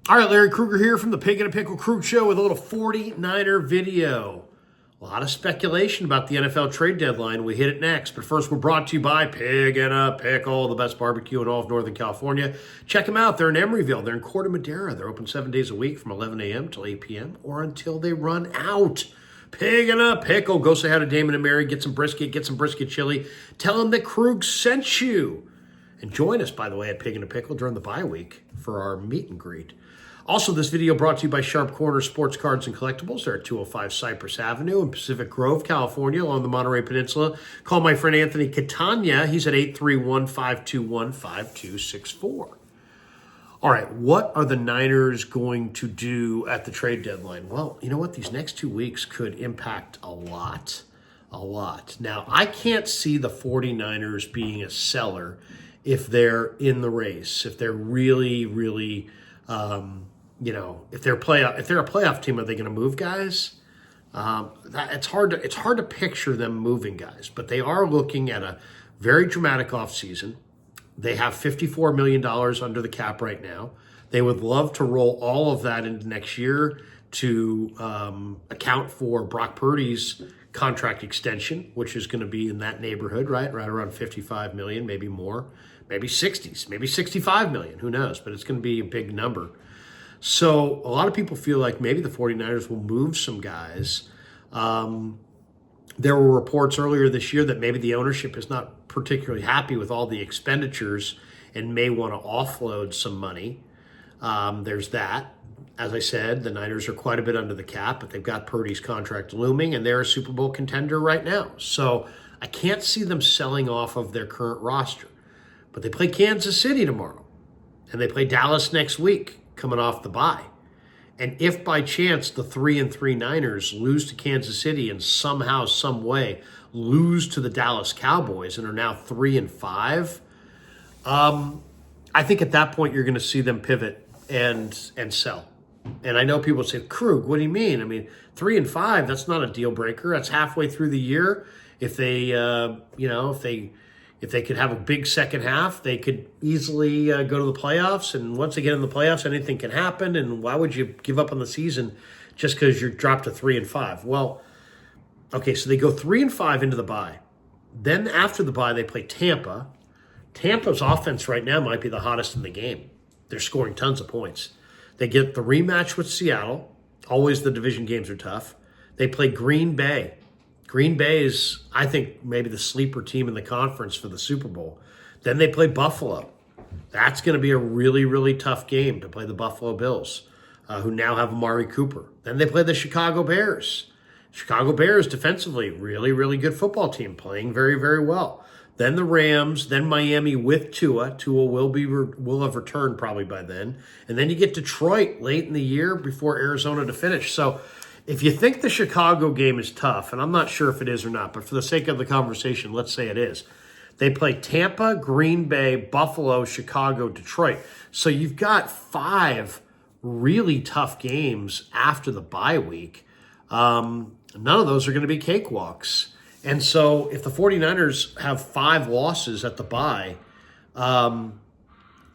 All right, Larry Krueger here from the Pig and a Pickle Krug Show with a little 49er video. A lot of speculation about the NFL trade deadline. We hit it next. But first, we're brought to you by Pig and a Pickle, the best barbecue in all of Northern California. Check them out. They're in Emeryville. They're in Corte Madera. They're open 7 days a week from 11 a.m. till 8 p.m. or until they run out. Pig and a Pickle. Go say hi to Damon and Mary. Get some brisket chili. Tell them that Krug sent you. And join us, by the way, at Pig and a Pickle during the bye week for our meet and greet. Also, this video brought to you by Sharp Corner Sports Cards and Collectibles. They're at 205 Cypress Avenue in Pacific Grove, California, along the Monterey Peninsula. Call my friend Anthony Catania. He's at 831-521-5264. All right, what are the Niners going to do at the trade deadline? Well, you know what? These next 2 weeks could impact a lot. Now, I can't see the 49ers being a seller if they're in the race, if they're really, if they're a playoff team, are they going to move guys? It's hard to picture them moving guys, but they are looking at a very dramatic offseason. They have $54 million under the cap right now. They would love to roll all of that into next year to account for Brock Purdy's contract extension, which is going to be in that neighborhood, right around 55 million, maybe more, maybe 60s, maybe 65 million, who knows, but it's going to be a big number. So a lot of people feel like maybe the 49ers will move some guys. There were reports earlier this year that maybe the ownership is not particularly happy with all the expenditures and may want to offload some money. There's that. As I said, the Niners are quite a bit under the cap, but they've got Purdy's contract looming, and they're a Super Bowl contender right now. So I can't see them selling off of their current roster. But they play Kansas City tomorrow, and they play Dallas next week, coming off the bye. And if by chance the 3-3 Niners lose to Kansas City and somehow, some way lose to the Dallas Cowboys and are now 3-5, I think at that point you're going to see them pivot and sell. And I know people say, Krug, what do you mean? I mean, 3-5, that's not a deal breaker. That's halfway through the year. If they, if they could have a big second half, they could easily go to the playoffs. And once they get in the playoffs, anything can happen. And why would you give up on the season just because you're dropped to 3-5? Well, okay, so they go 3-5 into the bye. Then after the bye, they play Tampa. Tampa's offense right now might be the hottest in the game. They're scoring tons of points. They get the rematch with Seattle. Always the division games are tough. They play Green Bay. Green Bay is, I think, maybe the sleeper team in the conference for the Super Bowl. Then they play Buffalo. That's going to be a really, really tough game to play the Buffalo Bills, who now have Amari Cooper. Then they play the Chicago Bears. Chicago Bears, defensively, really, really good football team, playing very, very well. Then the Rams, then Miami with Tua. Tua will have returned probably by then. And then you get Detroit late in the year before Arizona to finish. So if you think the Chicago game is tough, and I'm not sure if it is or not, but for the sake of the conversation, let's say it is. They play Tampa, Green Bay, Buffalo, Chicago, Detroit. So you've got 5 really tough games after the bye week. None of those are going to be cakewalks. And so if the 49ers have 5 losses at the bye,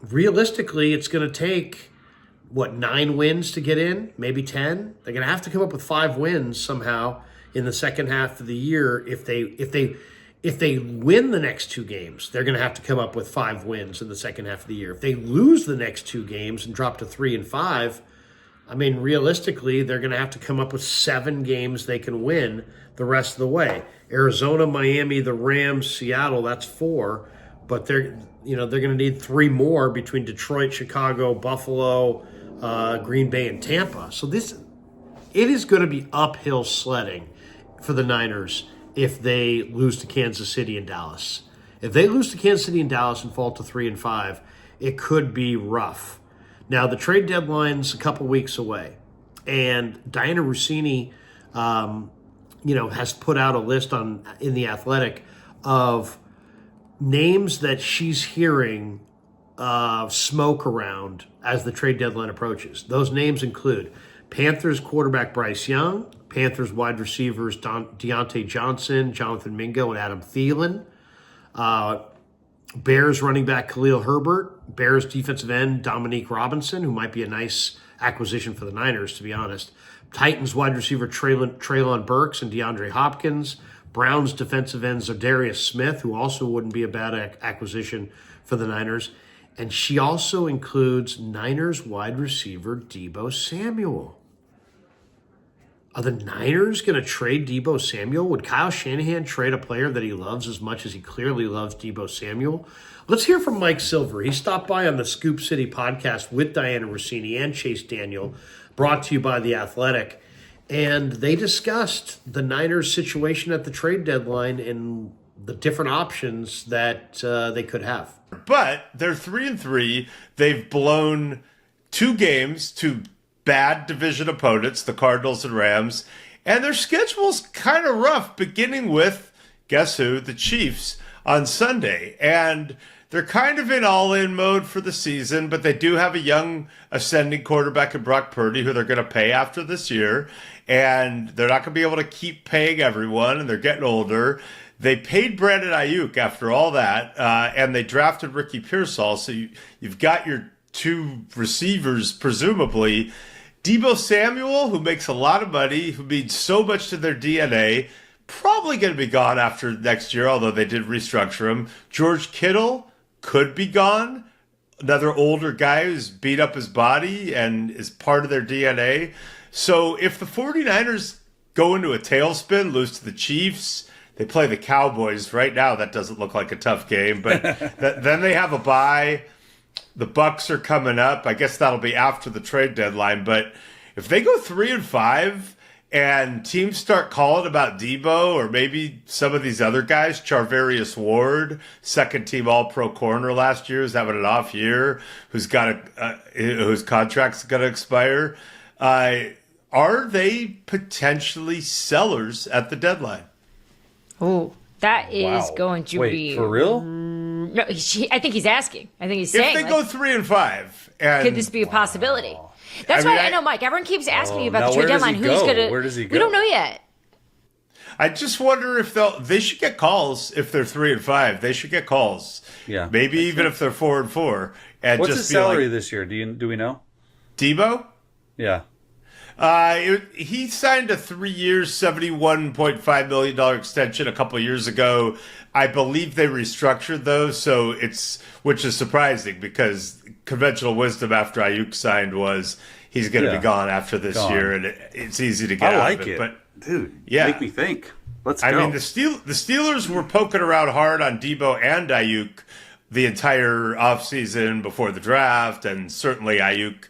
realistically, it's going to take 9 wins to get in, maybe 10. They're going to have to come up with 5 wins somehow in the second half of the year. If they win the next 2 games, they're going to have to come up with 5 wins in the second half of the year. If they lose the next 2 games and drop to 3-5, I mean, realistically, they're going to have to come up with 7 games they can win the rest of the way. Arizona, Miami, the Rams, Seattle, that's 4. But they're going to need 3 more between Detroit, Chicago, Buffalo, Green Bay, and Tampa. So it is going to be uphill sledding for the Niners if they lose to Kansas City and Dallas. If they lose to Kansas City and Dallas and fall to 3-5, it could be rough. Now, the trade deadline's a couple weeks away, and Diana Rossini, has put out a list in The Athletic of names that she's hearing smoke around as the trade deadline approaches. Those names include Panthers quarterback Bryce Young, Panthers wide receivers Deontay Johnson, Jonathan Mingo, and Adam Thielen. Bears running back Khalil Herbert, Bears defensive end Dominique Robinson, who might be a nice acquisition for the Niners, to be honest. Titans wide receiver Treylon Burks and DeAndre Hopkins. Browns defensive end Za'Darius Smith, who also wouldn't be a bad acquisition for the Niners. And she also includes Niners wide receiver Deebo Samuel. Are the Niners going to trade Deebo Samuel? Would Kyle Shanahan trade a player that he loves as much as he clearly loves Deebo Samuel? Let's hear from Mike Silver. He stopped by on the Scoop City podcast with Diana Rossini and Chase Daniel, brought to you by The Athletic. And they discussed the Niners' situation at the trade deadline and the different options that they could have. But they're 3-3. They've blown 2 games to bad division opponents, the Cardinals and Rams, and their schedule's kind of rough, beginning with, guess who, the Chiefs on Sunday. And they're kind of in all-in mode for the season, but they do have a young ascending quarterback in Brock Purdy who they're going to pay after this year, and they're not going to be able to keep paying everyone, and they're getting older. They paid Brandon Ayuk after all that, and they drafted Ricky Pearsall, so you've got your 2 receivers, presumably. Deebo Samuel, who makes a lot of money, who means so much to their DNA, probably going to be gone after next year, although they did restructure him. George Kittle could be gone. Another older guy who's beat up his body and is part of their DNA. So if the 49ers go into a tailspin, lose to the Chiefs, they play the Cowboys. Right now, that doesn't look like a tough game, but then they have a bye. The Bucks are coming up. I guess that'll be after the trade deadline. But if they go 3-5 and teams start calling about Deebo or maybe some of these other guys, Charvarius Ward, second team All-Pro corner last year, is having an off year, whose contract's going to expire, are they potentially sellers at the deadline? Oh, that is going to be for real. No, I think he's asking. I think he's saying if they go 3-5, and could this be a possibility? That's I know, Mike. Everyone keeps asking me about the trade deadline. Who's gonna? Where does he go? We don't know yet. I just wonder if they should get calls if they're 3-5. They should get calls. Yeah, maybe even if they're 4-4. And what's just his salary this year? Do we know? Deebo? Yeah. He signed a 3-year, $71.5 million extension a couple of years ago. I believe they restructured those, which is surprising because conventional wisdom after Ayuk signed was he's going to be gone after this year, and it's easy to get out of it. But dude, make me think. Let's go. I mean, the Steelers were poking around hard on Deebo and Ayuk the entire offseason before the draft, and certainly Ayuk,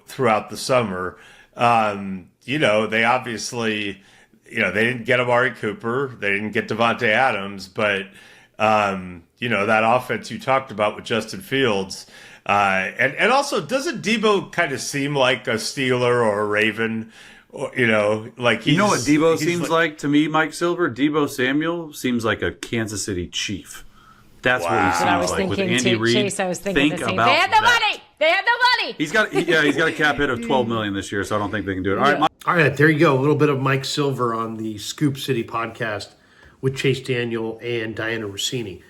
throughout the summer. They obviously, they didn't get Amari Cooper. They didn't get Devontae Adams. But, that offense you talked about with Justin Fields. And also, doesn't Deebo kind of seem like a Steeler or a Raven? Or, like you know what Deebo seems like to me, Mike Silver? Deebo Samuel seems like a Kansas City Chief. That's what he seems like with Andy Reid. Chase, I was thinking the same. They had no money. He's got a cap hit of $12 million this year, so I don't think they can do it. All right, there you go. A little bit of Mike Silver on the Scoop City podcast with Chase Daniel and Diana Rossini.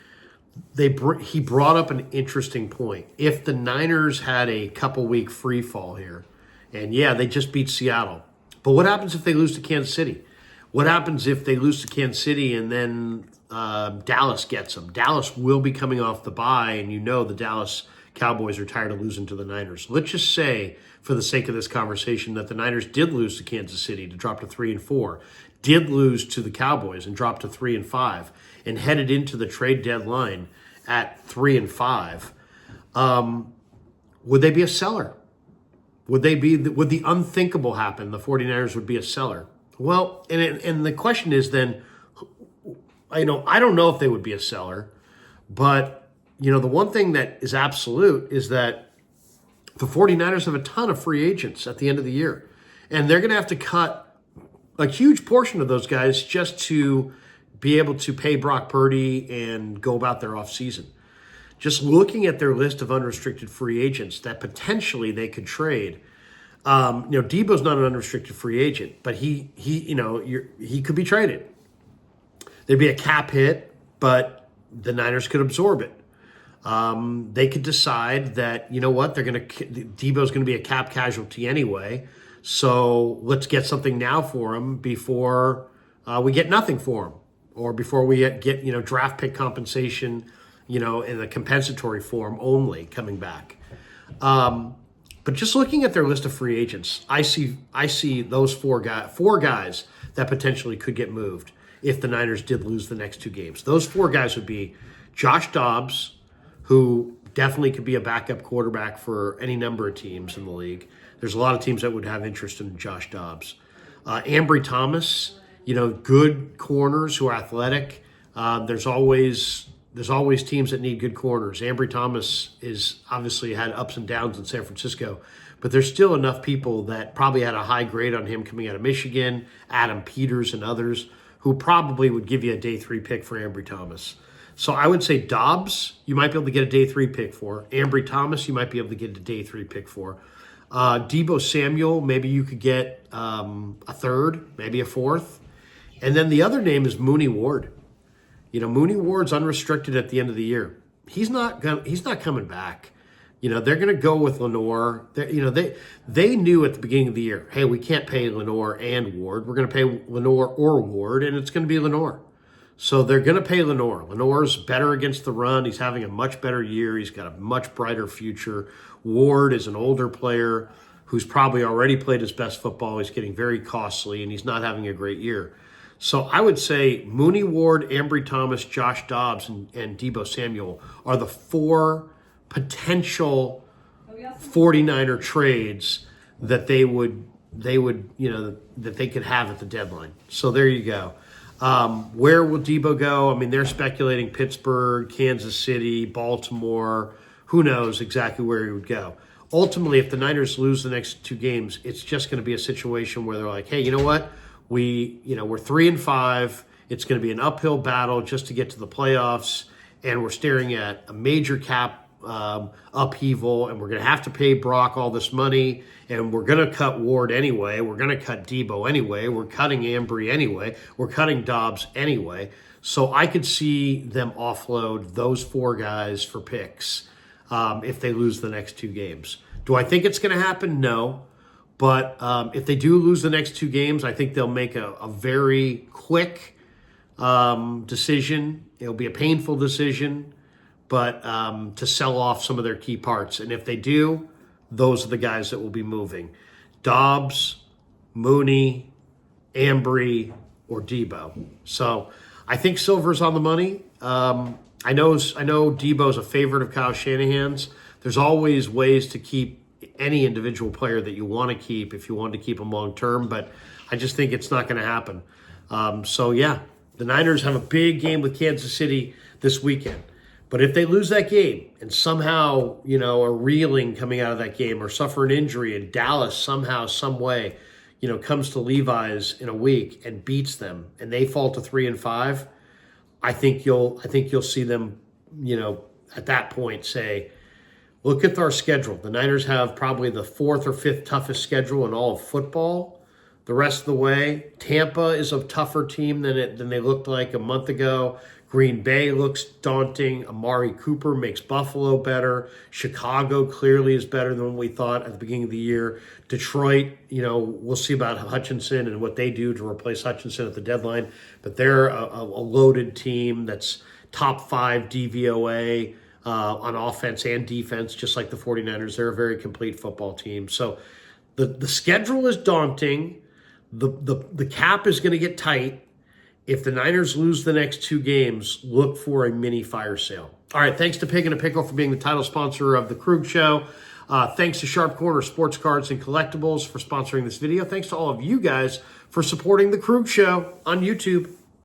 He brought up an interesting point. If the Niners had a couple-week free fall here, and they just beat Seattle, but what happens if they lose to Kansas City? What happens if they lose to Kansas City and then Dallas gets them? Dallas will be coming off the bye, and the Dallas Cowboys are tired of losing to the Niners. Let's just say, for the sake of this conversation, that the Niners did lose to Kansas City to drop to 3-4, did lose to the Cowboys and drop to 3-5, and headed into the trade deadline at 3-5. Would they be a seller? Would the unthinkable happen? The 49ers would be a seller. Well, and the question is then, I don't know if they would be a seller, but the one thing that is absolute is that the 49ers have a ton of free agents at the end of the year. And they're going to have to cut a huge portion of those guys just to be able to pay Brock Purdy and go about their offseason. Just looking at their list of unrestricted free agents that potentially they could trade. Deebo's not an unrestricted free agent, but he could be traded. There'd be a cap hit, but the Niners could absorb it. They could decide that, you know what, Deebo's going to be a cap casualty anyway, so let's get something now for him before we get nothing for him, or before we get draft pick compensation, in a compensatory form only coming back. But just looking at their list of free agents, I see those four guys that potentially could get moved if the Niners did lose the next 2 games. Those 4 guys would be Josh Dobbs, who definitely could be a backup quarterback for any number of teams in the league. There's a lot of teams that would have interest in Josh Dobbs. Ambry Thomas, good corners who are athletic. There's always teams that need good corners. Ambry Thomas is obviously had ups and downs in San Francisco, but there's still enough people that probably had a high grade on him coming out of Michigan, Adam Peters and others, who probably would give you a day 3 pick for Ambry Thomas. So I would say Dobbs, you might be able to get a day 3 pick for. Ambry Thomas, you might be able to get a day 3 pick for. Deebo Samuel, maybe you could get a third, maybe a fourth. And then the other name is Mooney Ward. Mooney Ward's unrestricted at the end of the year. He's not coming back. They're going to go with Lenore. They knew at the beginning of the year, hey, we can't pay Lenore and Ward. We're going to pay Lenore or Ward, and it's going to be Lenore. So they're going to pay Lenore. Lenore's better against the run. He's having a much better year. He's got a much brighter future. Ward is an older player who's probably already played his best football. He's getting very costly, and he's not having a great year. So I would say Mooney Ward, Ambry Thomas, Josh Dobbs, and Deebo Samuel are the 4 potential 49er trades that they could have at the deadline. So there you go. Where will Deebo go? I mean, they're speculating Pittsburgh, Kansas City, Baltimore. Who knows exactly where he would go? Ultimately, if the Niners lose the next 2 games, it's just going to be a situation where they're like, hey, you know what? We're 3-5. It's going to be an uphill battle just to get to the playoffs, and we're staring at a major cap upheaval, and we're going to have to pay Brock all this money, and we're going to cut Ward anyway. We're going to cut Deebo anyway. We're cutting Ambry anyway. We're cutting Dobbs anyway. So I could see them offload those 4 guys for picks if they lose the next 2 games. Do I think it's going to happen? No. But if they do lose the next 2 games, I think they'll make a very quick decision. It'll be a painful decision, but to sell off some of their key parts. And if they do, those are the guys that will be moving. Dobbs, Mooney, Ambry, or Deebo. So I think Silver's on the money. I know Deebo's a favorite of Kyle Shanahan's. There's always ways to keep any individual player that you want to keep if you want to keep them long term, but I just think it's not going to happen. The Niners have a big game with Kansas City this weekend. But if they lose that game and somehow, are reeling coming out of that game or suffer an injury and Dallas somehow, some way, comes to Levi's in a week and beats them and they fall to 3-5, I think you'll see them, at that point say, look at our schedule. The Niners have probably the 4th or 5th toughest schedule in all of football. The rest of the way, Tampa is a tougher team than they looked like a month ago. Green Bay looks daunting. Amari Cooper makes Buffalo better. Chicago clearly is better than what we thought at the beginning of the year. Detroit, we'll see about Hutchinson and what they do to replace Hutchinson at the deadline. But they're a loaded team that's top 5 DVOA. On offense and defense, just like the 49ers. They're a very complete football team. So the schedule is daunting. The cap is going to get tight. If the Niners lose the next 2 games, look for a mini fire sale. All right, thanks to Pig and a Pickle for being the title sponsor of The Krug Show. Thanks to Sharp Corner Sports Cards and Collectibles for sponsoring this video. Thanks to all of you guys for supporting The Krug Show on YouTube.